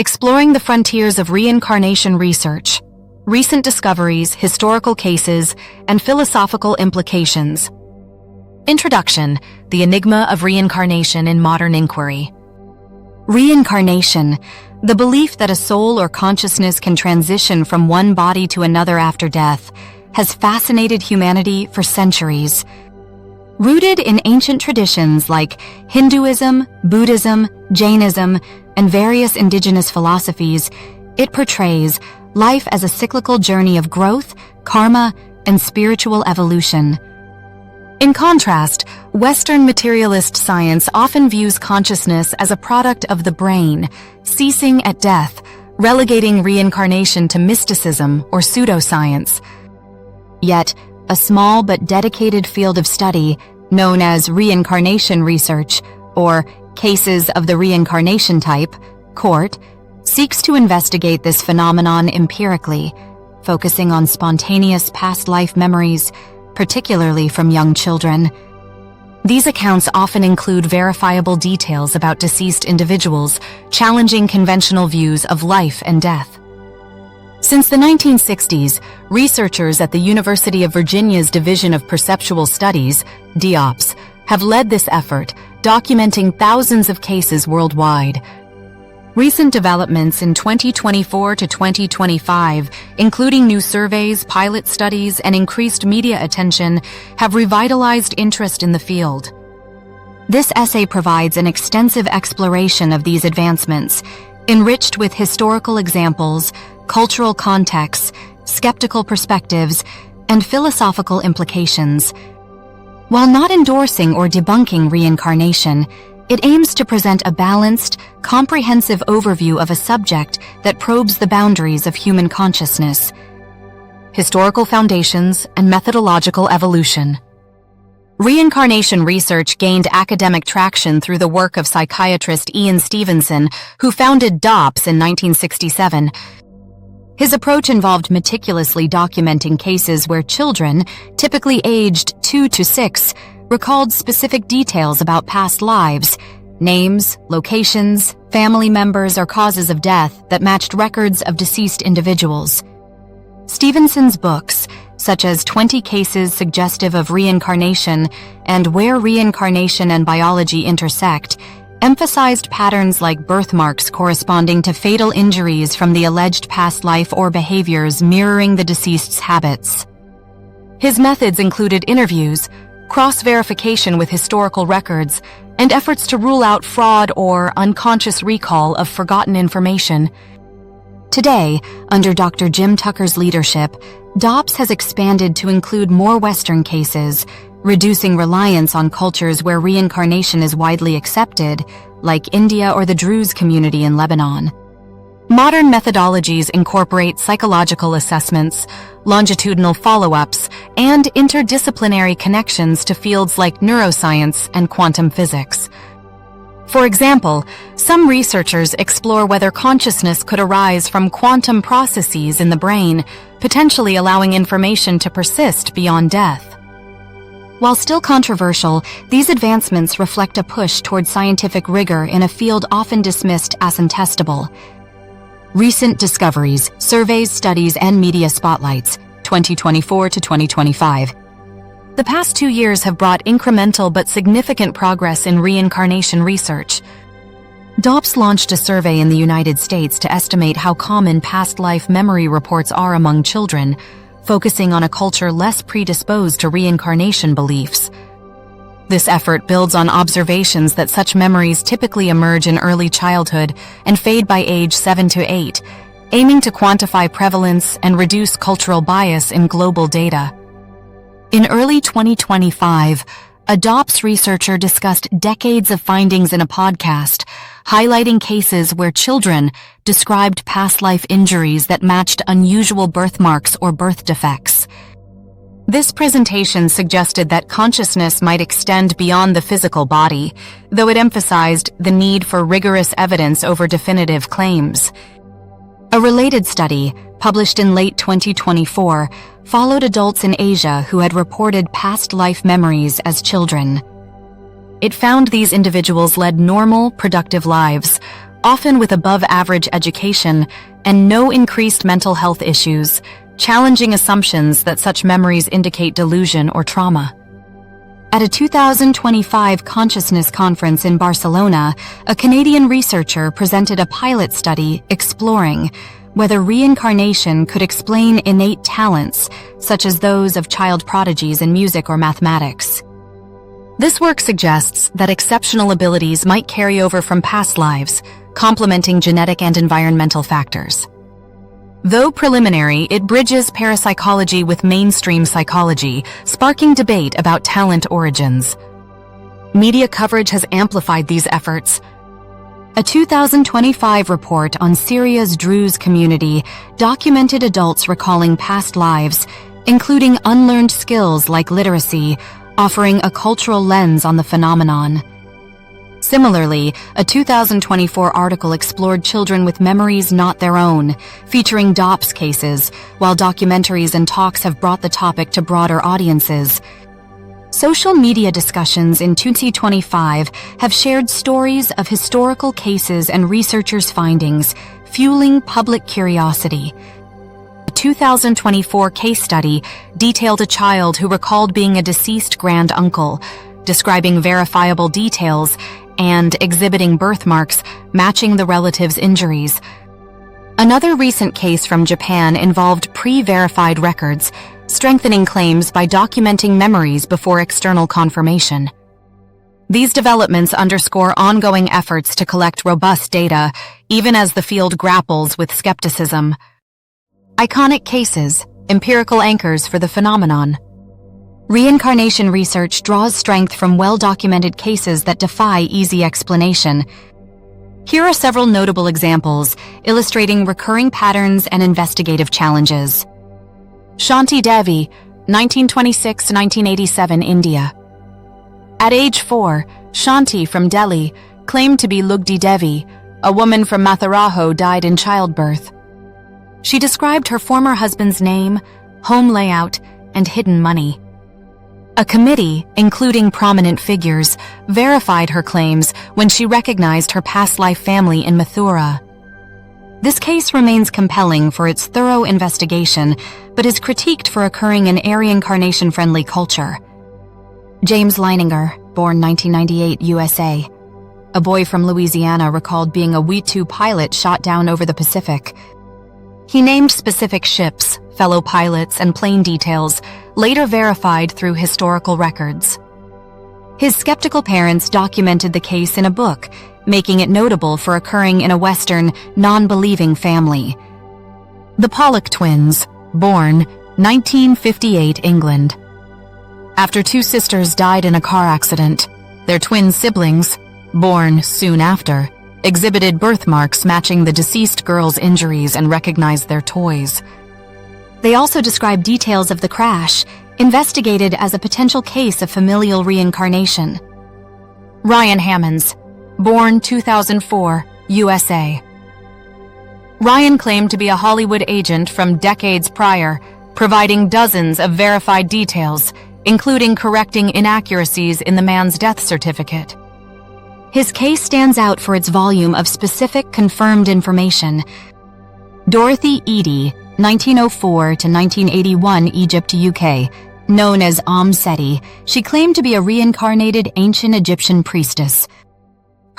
exploring the frontiers of reincarnation research, recent discoveries, historical cases, and philosophical implications. Introduction: The Enigma of Reincarnation in Modern Inquiry. Reincarnation, the belief that a soul or consciousness can transition from one body to another after death, has fascinated humanity for centuries. Rooted in ancient traditions like Hinduism, Buddhism, Jainism, and various indigenous philosophies, it portrays life as a cyclical journey of growth, karma, and spiritual evolution. In contrast, Western materialist science often views consciousness as a product of the brain, ceasing at death, relegating reincarnation to mysticism or pseudoscience. Yet, a small but dedicated field of study, known as reincarnation research, or cases of the reincarnation type, CORT, seeks to investigate this phenomenon empirically, focusing on spontaneous past life memories, particularly from young children. These accounts often include verifiable details about deceased individuals, challenging conventional views of life and death. Since the 1960s, researchers at the University of Virginia's Division of Perceptual Studies, DIOPS, have led this effort, documenting thousands of cases worldwide. Recent developments in 2024 to 2025, including new surveys, pilot studies, and increased media attention, have revitalized interest in the field. This essay provides an extensive exploration of these advancements, enriched with historical examples, cultural contexts, skeptical perspectives, and philosophical implications. While not endorsing or debunking reincarnation, it aims to present a balanced, comprehensive overview of a subject that probes the boundaries of human consciousness. Historical foundations and methodological evolution. Reincarnation research gained academic traction through the work of psychiatrist Ian Stevenson, who founded DOPS in 1967. His approach involved meticulously documenting cases where children, typically aged 2 to 6, recalled specific details about past lives, names, locations, family members, or causes of death that matched records of deceased individuals. Stevenson's books, such as 20 Cases Suggestive of Reincarnation and Where Reincarnation and Biology Intersect, emphasized patterns like birthmarks corresponding to fatal injuries from the alleged past life or behaviors mirroring the deceased's habits. His methods included interviews, cross-verification with historical records, and efforts to rule out fraud or unconscious recall of forgotten information. Today, under Dr. Jim Tucker's leadership, DOPS has expanded to include more Western cases, reducing reliance on cultures where reincarnation is widely accepted, like India or the Druze community in Lebanon. Modern methodologies incorporate psychological assessments, longitudinal follow-ups, and interdisciplinary connections to fields like neuroscience and quantum physics. For example, some researchers explore whether consciousness could arise from quantum processes in the brain, potentially allowing information to persist beyond death. While still controversial, these advancements reflect a push toward scientific rigor in a field often dismissed as untestable. Recent discoveries, surveys, studies, and media spotlights, 2024 to 2025. The past 2 years have brought incremental but significant progress in reincarnation research. DOPS launched a survey in the United States to estimate how common past life memory reports are among children, focusing on a culture less predisposed to reincarnation beliefs. This effort builds on observations that such memories typically emerge in early childhood and fade by age 7 to 8, aiming to quantify prevalence and reduce cultural bias in global data. In early 2025, a DOPS researcher discussed decades of findings in a podcast, highlighting cases where children described past life injuries that matched unusual birthmarks or birth defects. This presentation suggested that consciousness might extend beyond the physical body, though it emphasized the need for rigorous evidence over definitive claims. A related study, published in late 2024, followed adults in Asia who had reported past life memories as children. It found these individuals led normal, productive lives, often with above-average education and no increased mental health issues, challenging assumptions that such memories indicate delusion or trauma. At a 2025 consciousness conference in Barcelona, a Canadian researcher presented a pilot study exploring whether reincarnation could explain innate talents, such as those of child prodigies in music or mathematics. This work suggests that exceptional abilities might carry over from past lives, complementing genetic and environmental factors. Though preliminary, it bridges parapsychology with mainstream psychology, sparking debate about talent origins. Media coverage has amplified these efforts. A 2025 report on Syria's Druze community documented adults recalling past lives, including unlearned skills like literacy, offering a cultural lens on the phenomenon. Similarly, a 2024 article explored children with memories not their own, featuring DOPS cases, while documentaries and talks have brought the topic to broader audiences. Social media discussions in 2025 have shared stories of historical cases and researchers' findings, fueling public curiosity. A 2024 case study detailed a child who recalled being a deceased grand uncle, describing verifiable details and exhibiting birthmarks matching the relative's injuries. Another recent case from Japan involved pre-verified records, strengthening claims by documenting memories before external confirmation. These developments underscore ongoing efforts to collect robust data, even as the field grapples with skepticism. Iconic cases, empirical anchors for the phenomenon. Reincarnation research draws strength from well-documented cases that defy easy explanation. Here are several notable examples, illustrating recurring patterns and investigative challenges. Shanti Devi, 1926-1987, India. At age 4, Shanti from Delhi claimed to be Lugdi Devi, a woman from Mathurajo died in childbirth. She described her former husband's name, home layout, and hidden money. A committee, including prominent figures, verified her claims when she recognized her past life family in Mathura. This case remains compelling for its thorough investigation, but is critiqued for occurring in reincarnation-friendly culture. James Leininger, born 1998, USA. A boy from Louisiana recalled being a W-2 pilot shot down over the Pacific. He named specific ships, fellow pilots, and plane details, later verified through historical records. His skeptical parents documented the case in a book, making it notable for occurring in a Western, non-believing family. The Pollock twins, born 1958, England. After two sisters died in a car accident, their twin siblings, born soon after, exhibited birthmarks matching the deceased girl's injuries and recognized their toys. They also described details of the crash, investigated as a potential case of familial reincarnation. Ryan Hammonds, born 2004, USA. Ryan claimed to be a Hollywood agent from decades prior, providing dozens of verified details, including correcting inaccuracies in the man's death certificate. His case stands out for its volume of specific confirmed information. Dorothy Eady, 1904 to 1981, Egypt, UK. Known as Seti, she claimed to be a reincarnated ancient Egyptian priestess.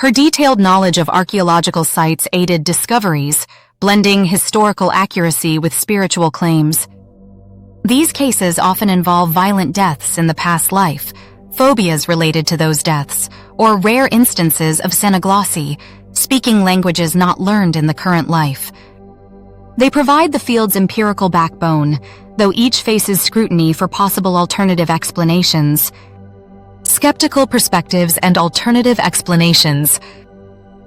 Her detailed knowledge of archaeological sites aided discoveries, blending historical accuracy with spiritual claims. These cases often involve violent deaths in the past life, phobias related to those deaths, or rare instances of xenoglosy, speaking languages not learned in the current life. They provide the field's empirical backbone, though each faces scrutiny for possible alternative explanations. Skeptical perspectives and alternative explanations.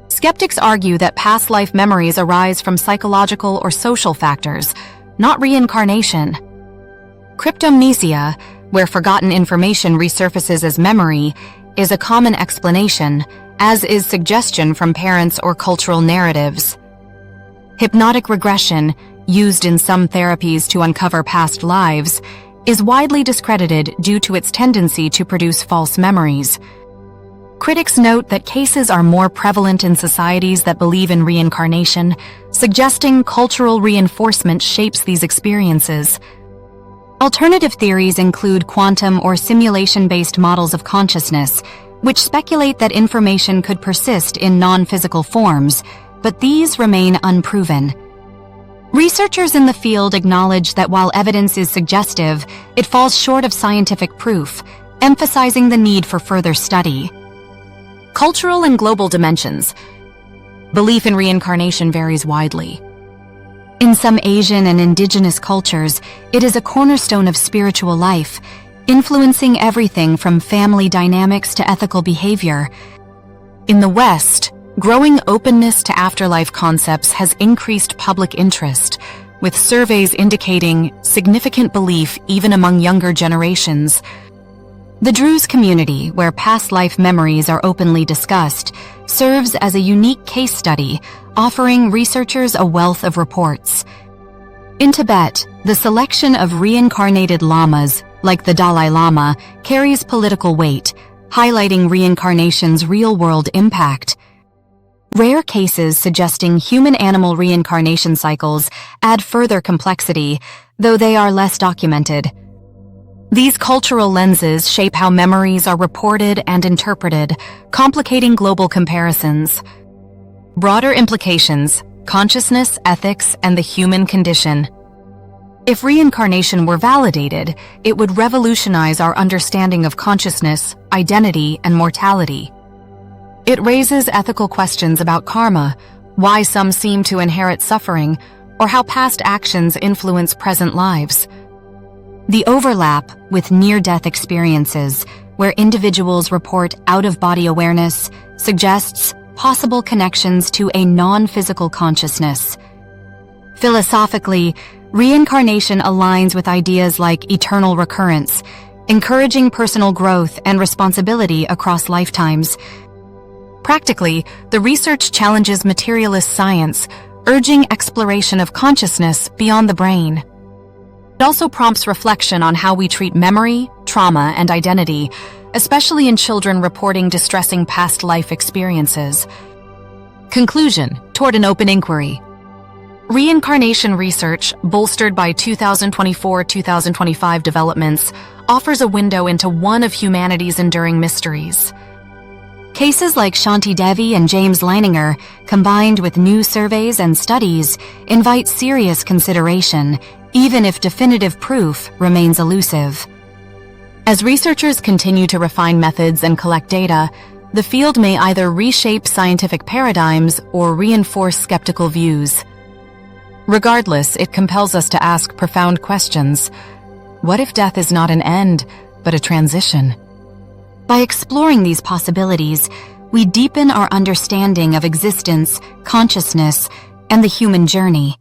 Skeptics argue that past life memories arise from psychological or social factors, not reincarnation. Cryptomnesia, where forgotten information resurfaces as memory, is a common explanation, as is suggestion from parents or cultural narratives. Hypnotic regression, used in some therapies to uncover past lives, is widely discredited due to its tendency to produce false memories. Critics note that cases are more prevalent in societies that believe in reincarnation, suggesting cultural reinforcement shapes these experiences. Alternative theories include quantum or simulation-based models of consciousness, which speculate that information could persist in non-physical forms, but these remain unproven. Researchers in the field acknowledge that while evidence is suggestive, it falls short of scientific proof, emphasizing the need for further study. Cultural and global dimensions. Belief in reincarnation varies widely. In some Asian and indigenous cultures, it is a cornerstone of spiritual life, influencing everything from family dynamics to ethical behavior. In the West, growing openness to afterlife concepts has increased public interest, with surveys indicating significant belief even among younger generations. The Druze community, where past life memories are openly discussed, serves as a unique case study, offering researchers a wealth of reports. In Tibet, the selection of reincarnated lamas, like the Dalai Lama, carries political weight, highlighting reincarnation's real-world impact. Rare cases suggesting human-animal reincarnation cycles add further complexity, though they are less documented. These cultural lenses shape how memories are reported and interpreted, complicating global comparisons. Broader implications: consciousness, ethics, and the human condition. If reincarnation were validated, it would revolutionize our understanding of consciousness, identity, and mortality. It raises ethical questions about karma, why some seem to inherit suffering, or how past actions influence present lives. The overlap with near-death experiences, where individuals report out-of-body awareness, suggests possible connections to a non-physical consciousness. Philosophically, reincarnation aligns with ideas like eternal recurrence, encouraging personal growth and responsibility across lifetimes. Practically, the research challenges materialist science, urging exploration of consciousness beyond the brain. It also prompts reflection on how we treat memory, trauma, and identity, especially in children reporting distressing past life experiences. Conclusion: toward an open inquiry. Reincarnation research, bolstered by 2024-2025 developments, offers a window into one of humanity's enduring mysteries. Cases like Shanti Devi and James Leininger, combined with new surveys and studies, invite serious consideration, even if definitive proof remains elusive. As researchers continue to refine methods and collect data, the field may either reshape scientific paradigms or reinforce skeptical views. Regardless, it compels us to ask profound questions. What if death is not an end, but a transition? By exploring these possibilities, we deepen our understanding of existence, consciousness, and the human journey.